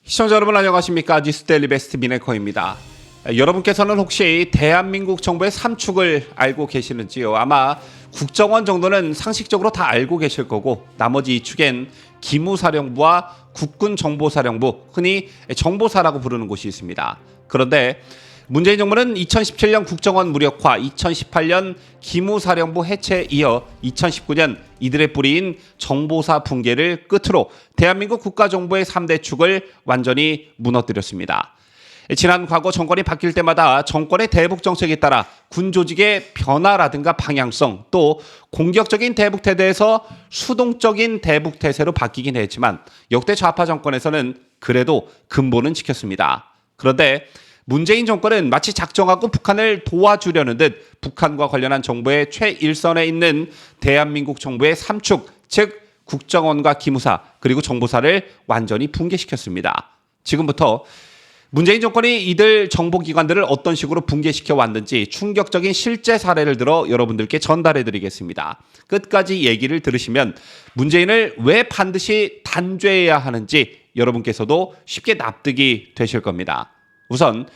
시청자 여러분 안녕하십니까? 뉴스데일리 베스트 미네커입니다. 여러분께서는 혹시 대한민국 정부의 3축을 알고 계시는지요? 아마 국정원 정도는 상식적으로 다 알고 계실 거고 나머지 2축엔 기무사령부와 국군정보사령부, 흔히 정보사라고 부르는 곳이 있습니다. 그런데 문재인 정부는 2017년 국정원 무력화, 2018년 기무사령부 해체에 이어 2019년 이들의 뿌리인 정보사 붕괴를 끝으로 대한민국 국가정보의 3대 축을 완전히 무너뜨렸습니다. 지난 과거 정권이 바뀔 때마다 정권의 대북 정책에 따라 군 조직의 변화라든가 방향성, 또 공격적인 대북 태세에서 수동적인 대북 태세로 바뀌긴 했지만 역대 좌파 정권에서는 그래도 근본은 지켰습니다. 그런데 문재인 정권은 마치 작정하고 북한을 도와주려는 듯 북한과 관련한 정보의 최일선에 있는 대한민국 정부의 3축, 즉 국정원과 기무사 그리고 정보사를 완전히 붕괴시켰습니다. 지금부터 문재인 정권이 이들 정보기관들을 어떤 식으로 붕괴시켜 왔는지 충격적인 실제 사례를 들어 여러분들께 전달해 드리겠습니다. 끝까지 얘기를 들으시면 문재인을 왜 반드시 단죄해야 하는지 여러분께서도 쉽게 납득이 되실 겁니다. 우선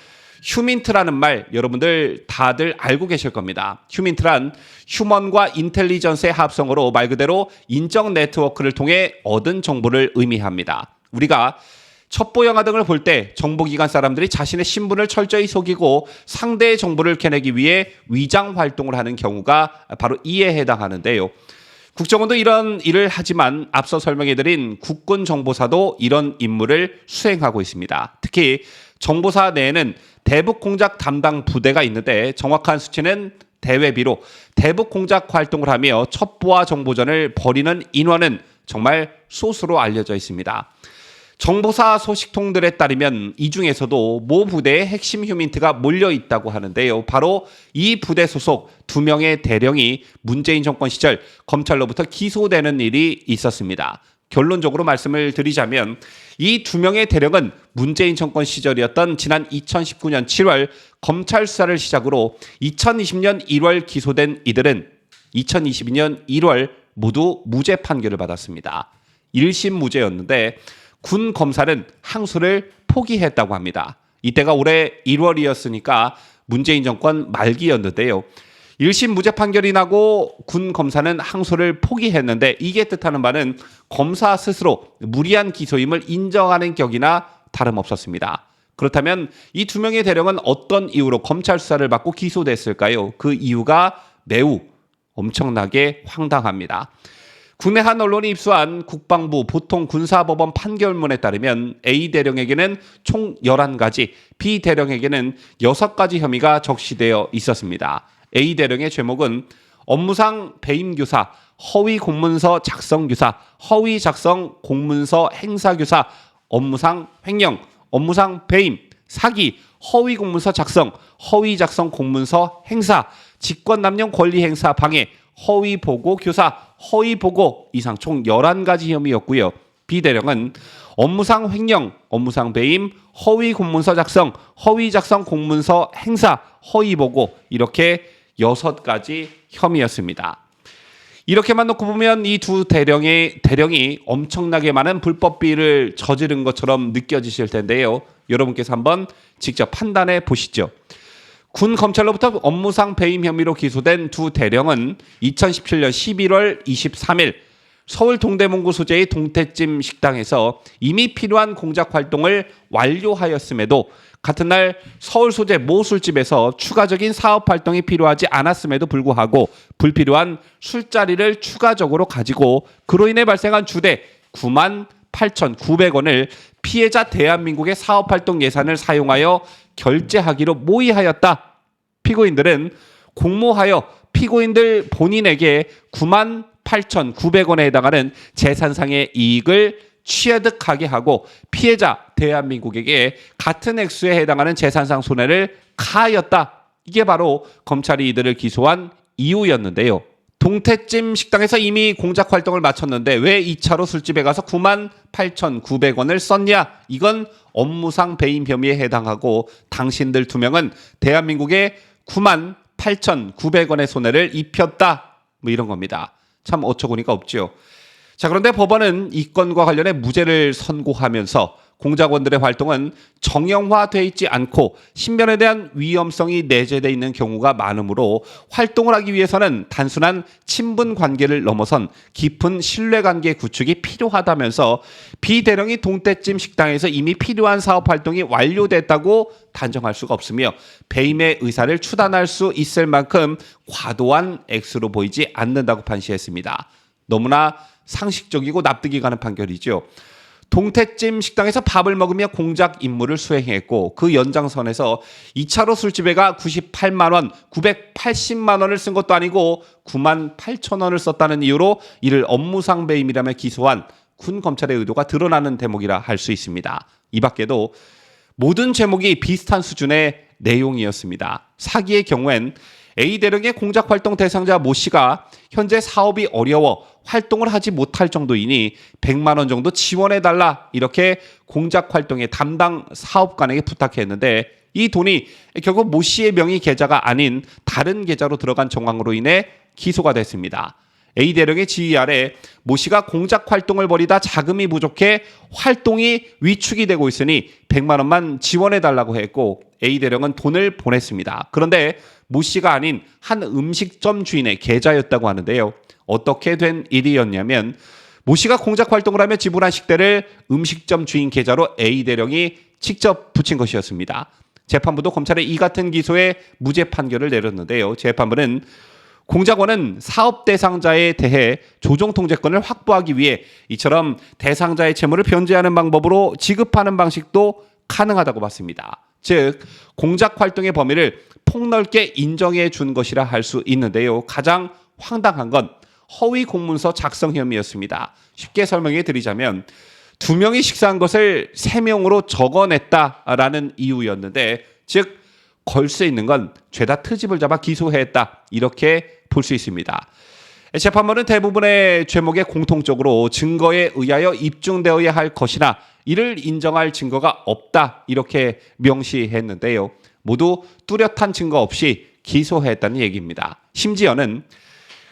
휴민트라는 말 여러분들 다들 알고 계실 겁니다. 휴민트란 휴먼과 인텔리전스의 합성어로 말 그대로 인적 네트워크를 통해 얻은 정보를 의미합니다. 우리가 첩보 영화 등을 볼 때 정보기관 사람들이 자신의 신분을 철저히 속이고 상대의 정보를 캐내기 위해 위장 활동을 하는 경우가 바로 이에 해당하는데요. 국정원도 이런 일을 하지만 앞서 설명해드린 국군정보사도 이런 임무를 수행하고 있습니다. 특히 정보사 내에는 대북 공작 담당 부대가 있는데 정확한 수치는 대외비로 대북 공작 활동을 하며 첩보와 정보전을 벌이는 인원은 정말 소수로 알려져 있습니다. 정보사 소식통들에 따르면 이 중에서도 모 부대에 핵심 휴민트가 몰려 있다고 하는데요. 바로 이 부대 소속 2명의 대령이 문재인 정권 시절 검찰로부터 기소되는 일이 있었습니다. 결론적으로 말씀을 드리자면 이 2명의 대령은 문재인 정권 시절이었던 지난 2019년 7월 검찰 수사를 시작으로 2020년 1월 기소된 이들은 2022년 1월 모두 무죄 판결을 받았습니다. 1심 무죄였는데 군 검사는 항소를 포기했다고 합니다. 이때가 올해 1월이었으니까 문재인 정권 말기였는데요. 1심 무죄 판결이 나고 군 검사는 항소를 포기했는데 이게 뜻하는 바는 검사 스스로 무리한 기소임을 인정하는 격이나 다름없었습니다. 그렇다면 이 2명의 대령은 어떤 이유로 검찰 수사를 받고 기소됐을까요? 그 이유가 매우 엄청나게 황당합니다. 국내 한 언론이 입수한 국방부 보통군사법원 판결문에 따르면 A 대령에게는 총 11가지, B 대령에게는 6가지 혐의가 적시되어 있었습니다. A 대령의 죄목은 업무상 배임교사, 허위 공문서 작성교사, 허위 작성 공문서 행사교사, 업무상 횡령, 업무상 배임, 사기, 허위 공문서 작성, 허위 작성 공문서 행사, 직권남용 권리 행사 방해, 허위 보고 교사, 허위 보고 이상 총 11가지 혐의였고요. B 대령은 업무상 횡령, 업무상 배임, 허위 공문서 작성, 허위 작성 공문서 행사, 허위 보고 이렇게 6가지 혐의였습니다. 이렇게만 놓고 보면 이 두 대령이 엄청나게 많은 불법 비리를 저지른 것처럼 느껴지실 텐데요. 여러분께서 한번 직접 판단해 보시죠. 군 검찰로부터 업무상 배임 혐의로 기소된 두 대령은 2017년 11월 23일 서울 동대문구 소재의 동태찜 식당에서 이미 필요한 공작 활동을 완료하였음에도 같은 날 서울 소재 모 술집에서 추가적인 사업 활동이 필요하지 않았음에도 불구하고 불필요한 술자리를 추가적으로 가지고 그로 인해 발생한 주대 98,900원을 피해자 대한민국의 사업활동 예산을 사용하여 결제하기로 모의하였다. 피고인들은 공모하여 피고인들 본인에게 98,900원에 해당하는 재산상의 이익을 취득하게 하고 피해자 대한민국에게 같은 액수에 해당하는 재산상 손해를 가하였다. 이게 바로 검찰이 이들을 기소한 이유였는데요. 동태찜 식당에서 이미 공작 활동을 마쳤는데 왜 2차로 술집에 가서 98,900원을 썼냐? 이건 업무상 배임 혐의에 해당하고 당신들 2명은 대한민국에 98,900원의 손해를 입혔다. 뭐 이런 겁니다. 참 어처구니가 없죠. 자, 그런데 법원은 이 건과 관련해 무죄를 선고하면서 공작원들의 활동은 정형화돼 있지 않고 신변에 대한 위험성이 내재돼 있는 경우가 많으므로 활동을 하기 위해서는 단순한 친분 관계를 넘어선 깊은 신뢰관계 구축이 필요하다면서 비대령이 동태찜 식당에서 이미 필요한 사업 활동이 완료됐다고 단정할 수가 없으며 배임의 의사를 추단할 수 있을 만큼 과도한 액수로 보이지 않는다고 판시했습니다. 너무나 상식적이고 납득이 가는 판결이죠. 동태찜 식당에서 밥을 먹으며 공작 임무를 수행했고 그 연장선에서 2차로 술집에가 98만 원, 980만 원을 쓴 것도 아니고 9만 8천 원을 썼다는 이유로 이를 업무상 배임이라며 기소한 군 검찰의 의도가 드러나는 대목이라 할 수 있습니다. 이 밖에도 모든 제목이 비슷한 수준의 내용이었습니다. 사기의 경우엔 A대령의 공작활동 대상자 모 씨가 현재 사업이 어려워 활동을 하지 못할 정도이니 100만 원 정도 지원해달라 이렇게 공작활동의 담당 사업관에게 부탁했는데 이 돈이 결국 모 씨의 명의 계좌가 아닌 다른 계좌로 들어간 정황으로 인해 기소가 됐습니다. A대령의 지휘 아래 모 씨가 공작활동을 벌이다 자금이 부족해 활동이 위축이 되고 있으니 100만 원만 지원해달라고 했고 A대령은 돈을 보냈습니다. 그런데 모 씨가 아닌 한 음식점 주인의 계좌였다고 하는데요. 어떻게 된 일이었냐면 모 씨가 공작 활동을 하며 지불한 식대를 음식점 주인 계좌로 A대령이 직접 붙인 것이었습니다. 재판부도 검찰의 이 같은 기소에 무죄 판결을 내렸는데요. 재판부는 공작원은 사업 대상자에 대해 조정 통제권을 확보하기 위해 이처럼 대상자의 채무를 변제하는 방법으로 지급하는 방식도 가능하다고 봤습니다. 즉 공작 활동의 범위를 폭넓게 인정해 준 것이라 할 수 있는데요. 가장 황당한 건 허위 공문서 작성 혐의였습니다. 쉽게 설명해 드리자면 2명이 식사한 것을 3명으로 적어냈다라는 이유였는데 즉 걸 수 있는 건 죄다 트집을 잡아 기소했다 이렇게 볼 수 있습니다. 재판부는 대부분의 죄목에 공통적으로 증거에 의하여 입증되어야 할 것이나 이를 인정할 증거가 없다 이렇게 명시했는데요. 모두 뚜렷한 증거 없이 기소했다는 얘기입니다. 심지어는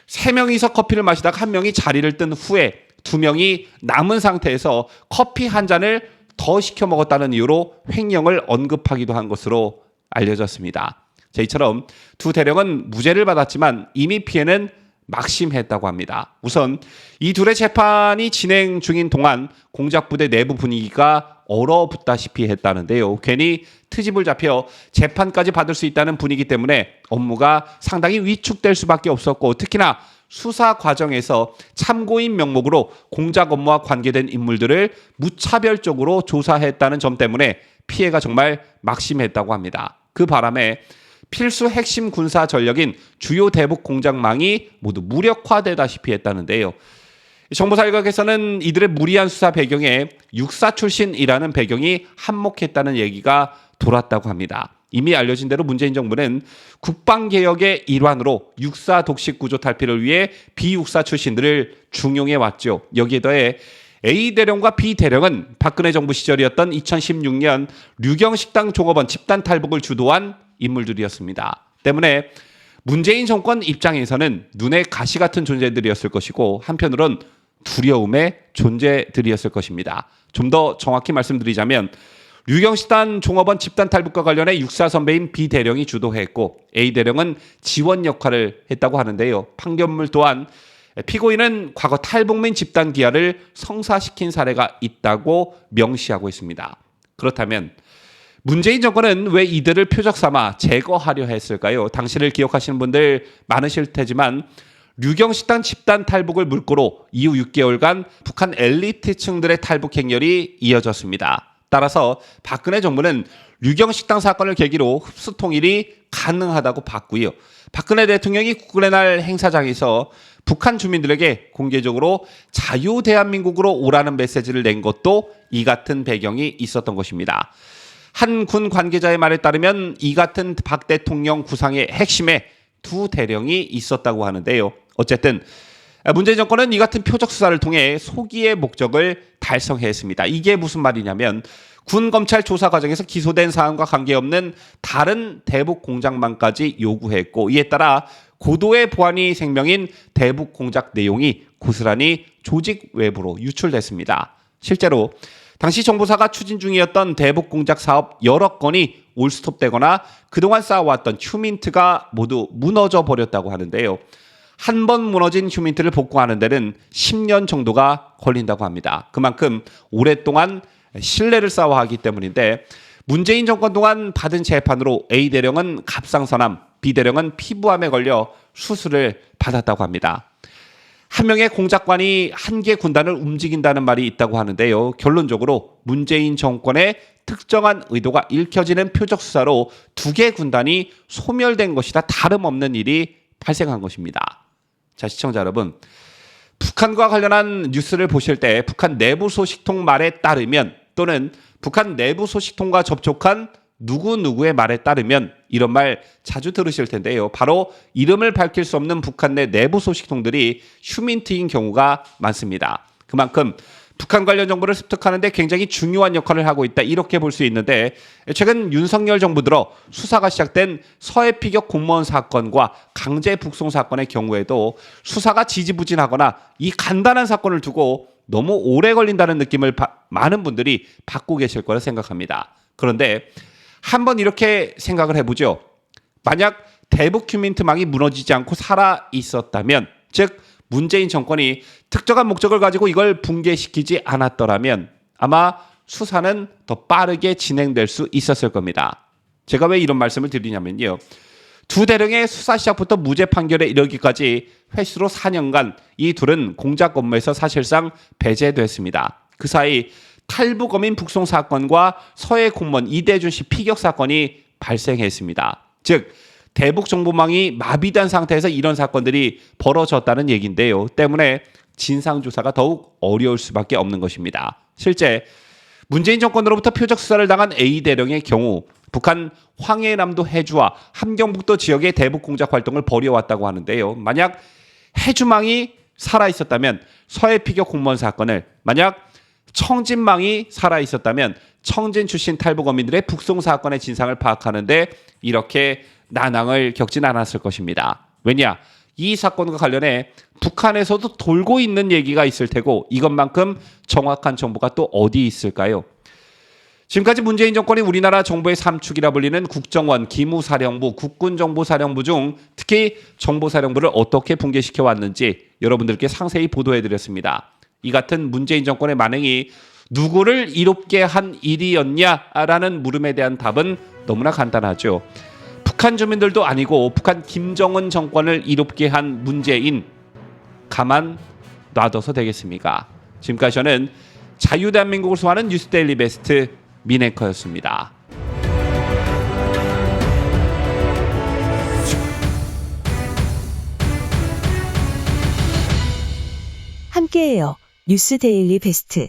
3명이서 커피를 마시다가 1명이 자리를 뜬 후에 2명이 남은 상태에서 커피 한 잔을 더 시켜 먹었다는 이유로 횡령을 언급하기도 한 것으로 알려졌습니다. 자, 이처럼 두 대령은 무죄를 받았지만 이미 피해는 막심했다고 합니다. 우선 이 둘의 재판이 진행 중인 동안 공작부대 내부 분위기가 얼어붙다시피 했다는데요. 괜히 트집을 잡혀 재판까지 받을 수 있다는 분위기 때문에 업무가 상당히 위축될 수밖에 없었고 특히나 수사 과정에서 참고인 명목으로 공작 업무와 관계된 인물들을 무차별적으로 조사했다는 점 때문에 피해가 정말 막심했다고 합니다. 그 바람에 필수 핵심 군사 전력인 주요 대북 공작망이 모두 무력화되다시피 했다는데요. 정보사일각에서는 이들의 무리한 수사 배경에 육사 출신이라는 배경이 한몫했다는 얘기가 돌았다고 합니다. 이미 알려진 대로 문재인 정부는 국방개혁의 일환으로 육사 독식 구조 탈피를 위해 비육사 출신들을 중용해 왔죠. 여기에 더해 A대령과 B대령은 박근혜 정부 시절이었던 2016년 류경식당 종업원 집단 탈북을 주도한 인물들이었습니다. 때문에 문재인 정권 입장에서는 눈에 가시 같은 존재들이었을 것이고 한편으론 두려움의 존재들이었을 것입니다. 좀 더 정확히 말씀드리자면 류경식당 종업원 집단 탈북과 관련해 육사 선배인 B대령이 주도했고 A대령은 지원 역할을 했다고 하는데요. 판결문 또한 피고인은 과거 탈북민 집단 기하를 성사시킨 사례가 있다고 명시하고 있습니다. 그렇다면 문재인 정권은 왜 이들을 표적 삼아 제거하려 했을까요? 당시를 기억하시는 분들 많으실 테지만 류경식당 집단 탈북을 물꼬로 이후 6개월간 북한 엘리트층들의 탈북 행렬이 이어졌습니다. 따라서 박근혜 정부는 류경식당 사건을 계기로 흡수 통일이 가능하다고 봤고요. 박근혜 대통령이 국군의 날 행사장에서 북한 주민들에게 공개적으로 자유 대한민국으로 오라는 메시지를 낸 것도 이 같은 배경이 있었던 것입니다. 한 군 관계자의 말에 따르면 이 같은 박 대통령 구상의 핵심에 두 대령이 있었다고 하는데요. 어쨌든 문재인 정권은 이 같은 표적 수사를 통해 소기의 목적을 달성했습니다. 이게 무슨 말이냐면 군 검찰 조사 과정에서 기소된 사안과 관계없는 다른 대북 공작망까지 요구했고 이에 따라 고도의 보안이 생명인 대북 공작 내용이 고스란히 조직 외부로 유출됐습니다. 실제로 당시 정보사가 추진 중이었던 대북 공작 사업 여러 건이 올스톱되거나 그동안 쌓아왔던 휴민트가 모두 무너져 버렸다고 하는데요. 한 번 무너진 휴민트를 복구하는 데는 10년 정도가 걸린다고 합니다. 그만큼 오랫동안 신뢰를 쌓아왔기 때문인데 문재인 정권 동안 받은 재판으로 A 대령은 갑상선암, B 대령은 피부암에 걸려 수술을 받았다고 합니다. 한 명의 공작관이 한 개 군단을 움직인다는 말이 있다고 하는데요. 결론적으로 문재인 정권의 특정한 의도가 읽혀지는 표적 수사로 두 개 군단이 소멸된 것이다 다름없는 일이 발생한 것입니다. 자, 시청자 여러분, 북한과 관련한 뉴스를 보실 때 북한 내부 소식통 말에 따르면 또는 북한 내부 소식통과 접촉한 누구누구의 말에 따르면 이런 말 자주 들으실 텐데요. 바로 이름을 밝힐 수 없는 북한 내 내부 소식통들이 휴민트인 경우가 많습니다. 그만큼 북한 관련 정보를 습득하는 데 굉장히 중요한 역할을 하고 있다, 이렇게 볼 수 있는데, 최근 윤석열 정부 들어 수사가 시작된 서해 피격 공무원 사건과 강제 북송 사건의 경우에도 수사가 지지부진하거나 이 간단한 사건을 두고 너무 오래 걸린다는 느낌을 많은 분들이 받고 계실 거라 생각합니다. 그런데 한번 이렇게 생각을 해보죠. 만약 대북 휴민트망이 무너지지 않고 살아 있었다면, 즉 문재인 정권이 특정한 목적을 가지고 이걸 붕괴시키지 않았더라면 아마 수사는 더 빠르게 진행될 수 있었을 겁니다. 제가 왜 이런 말씀을 드리냐면요. 두 대령의 수사 시작부터 무죄 판결에 이르기까지 횟수로 4년간 이 둘은 공작 업무에서 사실상 배제됐습니다. 그 사이 탈북어민 북송 사건과 서해 공무원 이대준 씨 피격 사건이 발생했습니다. 즉 대북 정보망이 마비된 상태에서 이런 사건들이 벌어졌다는 얘기인데요. 때문에 진상조사가 더욱 어려울 수밖에 없는 것입니다. 실제 문재인 정권으로부터 표적 수사를 당한 A 대령의 경우 북한 황해남도 해주와 함경북도 지역의 대북 공작 활동을 벌여왔다고 하는데요. 만약 해주망이 살아있었다면 서해 피격 공무원 사건을, 만약 청진망이 살아있었다면 청진 출신 탈북어민들의 북송 사건의 진상을 파악하는데 이렇게 난항을 겪진 않았을 것입니다. 왜냐? 이 사건과 관련해 북한에서도 돌고 있는 얘기가 있을 테고 이것만큼 정확한 정보가 또 어디 있을까요? 지금까지 문재인 정권이 우리나라 정보의 삼축이라 불리는 국정원, 기무사령부, 국군정보사령부 중 특히 정보사령부를 어떻게 붕괴시켜 왔는지 여러분들께 상세히 보도해드렸습니다. 이 같은 문재인 정권의 만행이 누구를 이롭게 한 일이었냐라는 물음에 대한 답은 너무나 간단하죠. 북한 주민들도 아니고 북한 김정은 정권을 이롭게 한 문재인, 가만 놔둬서 되겠습니까? 지금까지 저는 자유대한민국을 소화하는 뉴스데일리 베스트 민앵커였습니다. 함께해요. 뉴스데일리 베스트.